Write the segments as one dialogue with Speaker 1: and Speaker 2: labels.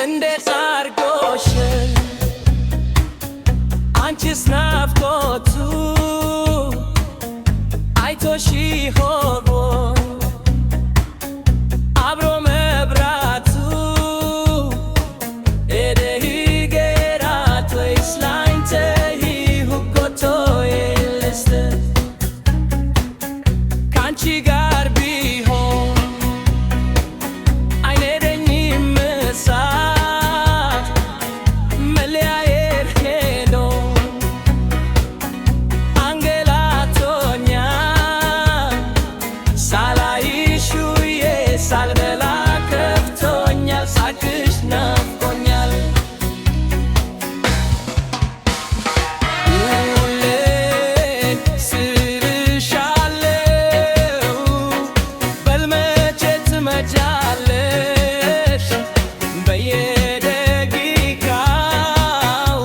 Speaker 1: እንዴት አርጎሽ አንቺስ ናፍቆቱ አይቶሽ ይሆን አብሮ መብራቱ ኤደሂጌራት ወይስ ላንተ ይሁጎቶ የለስተ ካንቺ ጋር ቢሆን አይኔደኝም እሳት መለያየት ሄዶ አንገላቶኛል ሳላይሽ ውዬ ሳልበላ ከፍቶኛል ሳቅሽ ናፍቆኛል ሁሌ ስልሻለው በልመቼ ትመጫለሽ በየደቂቃው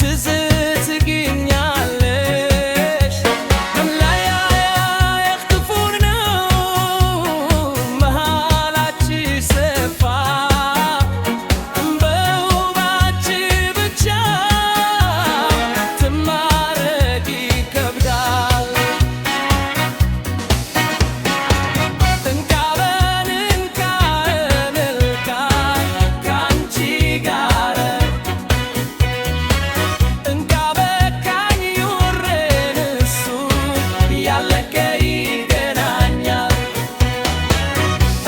Speaker 1: ትዝ ትግኛለሽ መለያየት ክፉ ነው መሃላችን ሰፋ በውባችን ብቻ ትማረክ ይከብዳል እንካበል እንካበል ካንቺ ጋር እንካበካኝ ይውረን እሱ ያለቀ ይገናኛል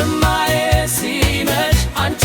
Speaker 1: እማዬ ሲመሽ አንቺ